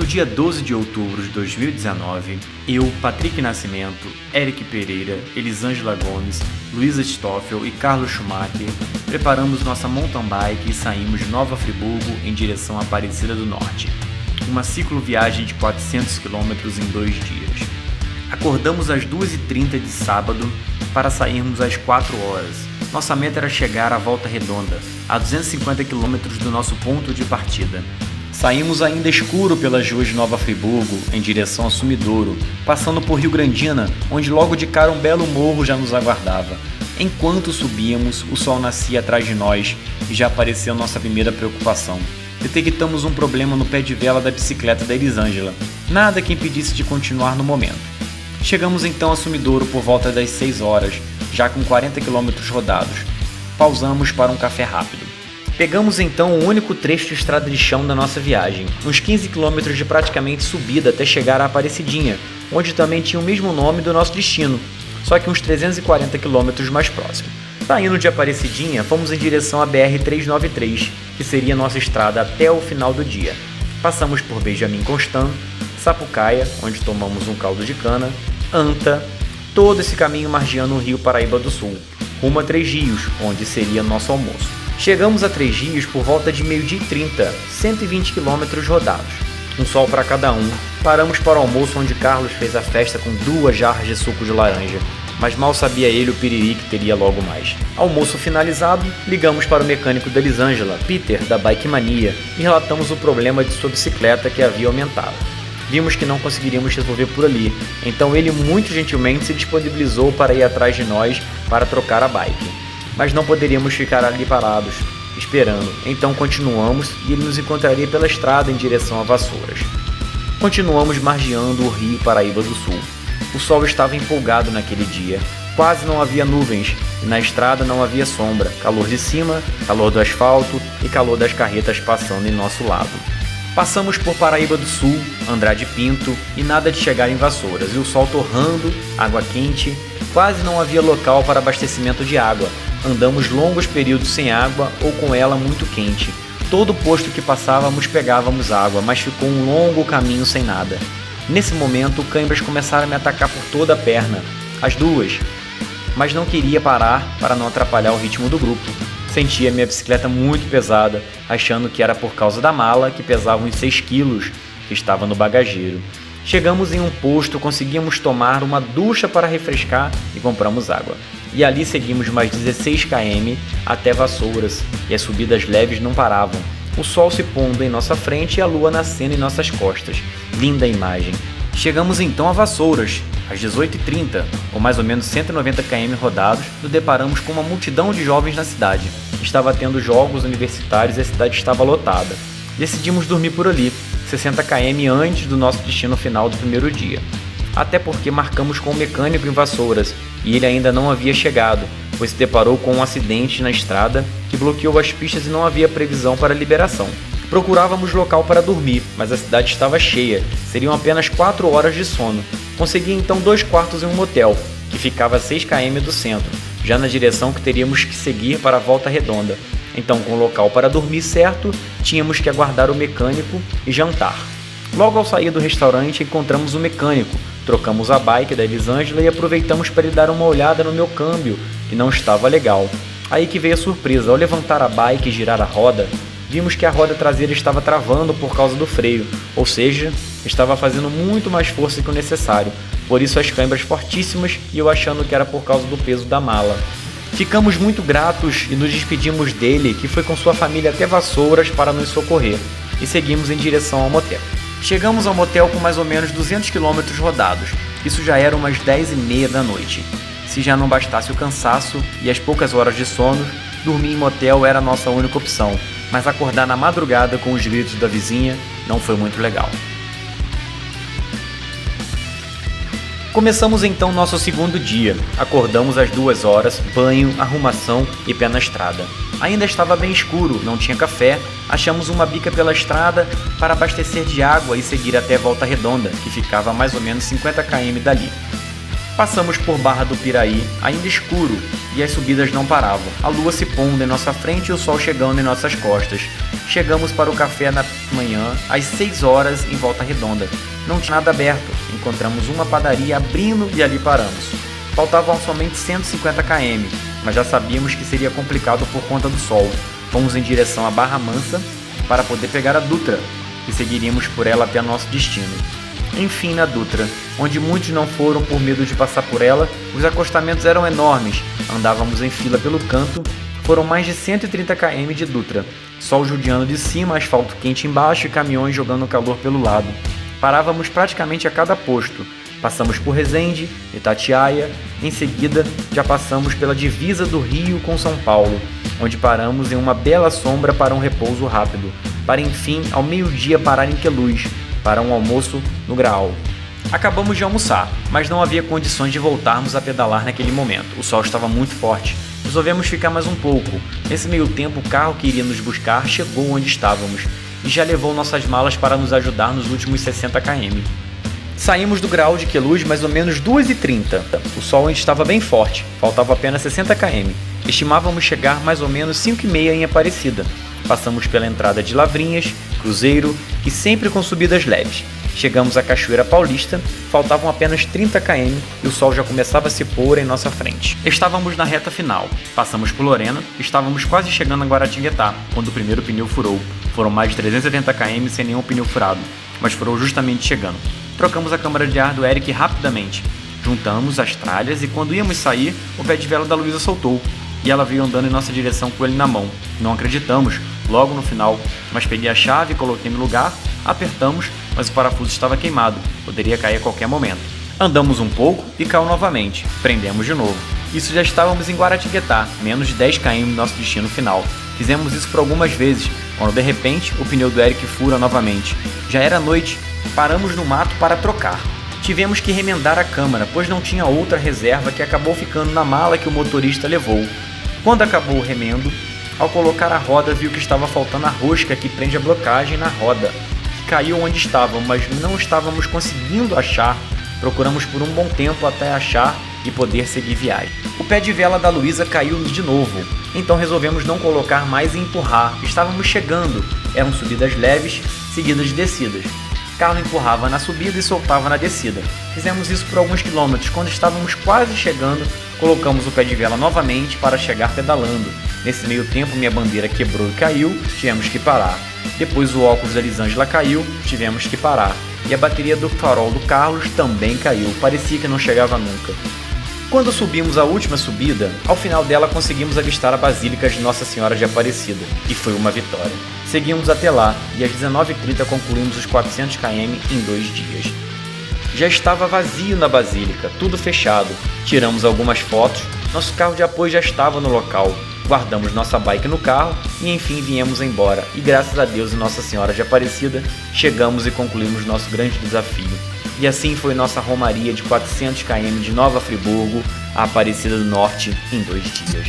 No dia 12 de outubro de 2019, eu, Patrick Nascimento, Eric Pereira, Elisângela Gomes, Luísa Stoffel e Carlos Schumacher preparamos nossa mountain bike e saímos de Nova Friburgo em direção à Aparecida do Norte. Uma cicloviagem de 400 km em 2 dias. Acordamos às 2h30 de sábado para sairmos às 4 horas. Nossa meta era chegar à Volta Redonda, a 250 km do nosso ponto de partida. Saímos ainda escuro pelas ruas de Nova Friburgo, em direção a Sumidouro, passando por Rio Grandina, onde logo de cara um belo morro já nos aguardava. Enquanto subíamos, o sol nascia atrás de nós e já apareceu nossa primeira preocupação. Detectamos um problema no pé de vela da bicicleta da Elisângela, nada que impedisse de continuar no momento. Chegamos então a Sumidouro por volta das 6 horas, já com 40 km rodados. Pausamos para um café rápido. Pegamos então o único trecho de estrada de chão da nossa viagem, uns 15 km de praticamente subida até chegar à Aparecidinha, onde também tinha o mesmo nome do nosso destino, só que uns 340 km mais próximo. Saindo de Aparecidinha, fomos em direção à BR-393, que seria nossa estrada até o final do dia. Passamos por Benjamin Constant, Sapucaia, onde tomamos um caldo de cana, Anta, todo esse caminho margeando o rio Paraíba do Sul, rumo a Três Rios, onde seria nosso almoço. Chegamos a Três Rios por volta de 12h30, 120 km rodados. Um sol para cada um. Paramos para o almoço onde Carlos fez a festa com 2 jarras de suco de laranja, mas mal sabia ele o piriri que teria logo mais. Almoço finalizado, ligamos para o mecânico da Elisângela, Peter, da Bike Mania, e relatamos o problema de sua bicicleta que havia aumentado. Vimos que não conseguiríamos resolver por ali, então ele muito gentilmente se disponibilizou para ir atrás de nós para trocar a bike. Mas não poderíamos ficar ali parados, esperando, então continuamos e ele nos encontraria pela estrada em direção a Vassouras. Continuamos margeando o rio Paraíba do Sul. O sol estava empolgado naquele dia, quase não havia nuvens e na estrada não havia sombra, calor de cima, calor do asfalto e calor das carretas passando em nosso lado. Passamos por Paraíba do Sul, Andrade Pinto e nada de chegar em Vassouras, e o sol torrando, água quente, quase não havia local para abastecimento de água. Andamos longos períodos sem água ou com ela muito quente. Todo posto que passávamos pegávamos água, mas ficou um longo caminho sem nada. Nesse momento, câimbras começaram a me atacar por toda a perna, as duas, mas não queria parar para não atrapalhar o ritmo do grupo. Sentia minha bicicleta muito pesada, achando que era por causa da mala, que pesava uns 6 quilos, que estava no bagageiro. Chegamos em um posto, conseguimos tomar uma ducha para refrescar e compramos água. E ali seguimos mais 16 km até Vassouras, e as subidas leves não paravam. O sol se pondo em nossa frente e a lua nascendo em nossas costas. Linda imagem. Chegamos então a Vassouras, às 18h30, com mais ou menos 190 km rodados, nos deparamos com uma multidão de jovens na cidade. Estava tendo jogos universitários e a cidade estava lotada. Decidimos dormir por ali, 60 km antes do nosso destino final do primeiro dia. Até porque marcamos com o mecânico em Vassouras e ele ainda não havia chegado, pois se deparou com um acidente na estrada que bloqueou as pistas e não havia previsão para liberação. Procurávamos local para dormir, mas a cidade estava cheia, seriam apenas 4 horas de sono. Consegui então 2 quartos em um motel, que ficava a 6 km do centro, já na direção que teríamos que seguir para a Volta Redonda. Então, com local para dormir certo, tínhamos que aguardar o mecânico e jantar. Logo ao sair do restaurante, encontramos o mecânico, trocamos a bike da Elisângela e aproveitamos para ele dar uma olhada no meu câmbio, que não estava legal. Aí que veio a surpresa, ao levantar a bike e girar a roda, vimos que a roda traseira estava travando por causa do freio, ou seja, estava fazendo muito mais força que o necessário, por isso as câimbras fortíssimas e eu achando que era por causa do peso da mala. Ficamos muito gratos e nos despedimos dele, que foi com sua família até Vassouras para nos socorrer, e seguimos em direção ao motel. Chegamos ao motel com mais ou menos 200 km rodados, isso já era umas 10h30 da noite. Se já não bastasse o cansaço e as poucas horas de sono, dormir em motel era a nossa única opção, mas acordar na madrugada com os gritos da vizinha não foi muito legal. Começamos então nosso segundo dia. Acordamos às 2 horas, banho, arrumação e pé na estrada. Ainda estava bem escuro, não tinha café, achamos uma bica pela estrada para abastecer de água e seguir até Volta Redonda, que ficava a mais ou menos 50 km dali. Passamos por Barra do Piraí, ainda escuro, e as subidas não paravam. A lua se pondo em nossa frente e o sol chegando em nossas costas. Chegamos para o café na manhã, às 6 horas, em Volta Redonda. Não tinha nada aberto. Encontramos uma padaria abrindo e ali paramos. Faltavam somente 150 km, mas já sabíamos que seria complicado por conta do sol. Fomos em direção à Barra Mansa para poder pegar a Dutra, que seguiríamos por ela até nosso destino. Enfim, na Dutra, onde muitos não foram por medo de passar por ela, os acostamentos eram enormes, andávamos em fila pelo canto, foram mais de 130 km de Dutra, sol judiando de cima, asfalto quente embaixo e caminhões jogando calor pelo lado. Parávamos praticamente a cada posto, passamos por Resende, Itatiaia, em seguida já passamos pela divisa do Rio com São Paulo, onde paramos em uma bela sombra para um repouso rápido, para enfim, ao meio-dia parar em Queluz, para um almoço no Graal. Acabamos de almoçar, mas não havia condições de voltarmos a pedalar naquele momento. O sol estava muito forte. Resolvemos ficar mais um pouco. Nesse meio tempo, o carro que iria nos buscar chegou onde estávamos e já levou nossas malas para nos ajudar nos últimos 60 km. Saímos do Graal de Queluz mais ou menos 2h30. O sol ainda estava bem forte, faltava apenas 60 km. Estimávamos chegar mais ou menos 5h30 em Aparecida. Passamos pela entrada de Lavrinhas, Cruzeiro e sempre com subidas leves. Chegamos à Cachoeira Paulista, faltavam apenas 30 km e o sol já começava a se pôr em nossa frente. Estávamos na reta final, passamos por Lorena, estávamos quase chegando a Guaratinguetá, quando o primeiro pneu furou. Foram mais de 370 km sem nenhum pneu furado, mas furou justamente chegando. Trocamos a câmara de ar do Eric rapidamente, juntamos as tralhas e quando íamos sair, o pé de vela da Luísa soltou. E ela veio andando em nossa direção com ele na mão. Não acreditamos, logo no final, mas peguei a chave, coloquei no lugar, apertamos, mas o parafuso estava queimado, poderia cair a qualquer momento. Andamos um pouco e caiu novamente, prendemos de novo. Isso já estávamos em Guaratinguetá, menos de 10 km do nosso destino final. Fizemos isso por algumas vezes, quando de repente o pneu do Eric fura novamente. Já era noite, paramos no mato para trocar. Tivemos que remendar a câmara, pois não tinha outra reserva que acabou ficando na mala que o motorista levou. Quando acabou o remendo, ao colocar a roda viu que estava faltando a rosca que prende a blocagem na roda, que caiu onde estava, mas não estávamos conseguindo achar. Procuramos por um bom tempo até achar e poder seguir viagem. O pé de vela da Luísa caiu de novo, então resolvemos não colocar mais e empurrar. Estávamos chegando, eram subidas leves, seguidas de descidas. Carlo empurrava na subida e soltava na descida. Fizemos isso por alguns quilômetros. Quando estávamos quase chegando, colocamos o pé de vela novamente para chegar pedalando. Nesse meio tempo, minha bandeira quebrou e caiu, tivemos que parar. Depois o óculos da Elisângela caiu, tivemos que parar. E a bateria do farol do Carlos também caiu, parecia que não chegava nunca. Quando subimos a última subida, ao final dela conseguimos avistar a Basílica de Nossa Senhora de Aparecida, e foi uma vitória. Seguimos até lá, e às 19h30 concluímos os 400 km em 2 dias. Já estava vazio na Basílica, tudo fechado. Tiramos algumas fotos, nosso carro de apoio já estava no local. Guardamos nossa bike no carro e enfim viemos embora. E graças a Deus e Nossa Senhora de Aparecida, chegamos e concluímos nosso grande desafio. E assim foi nossa romaria de 400 km de Nova Friburgo a Aparecida do Norte em 2 dias.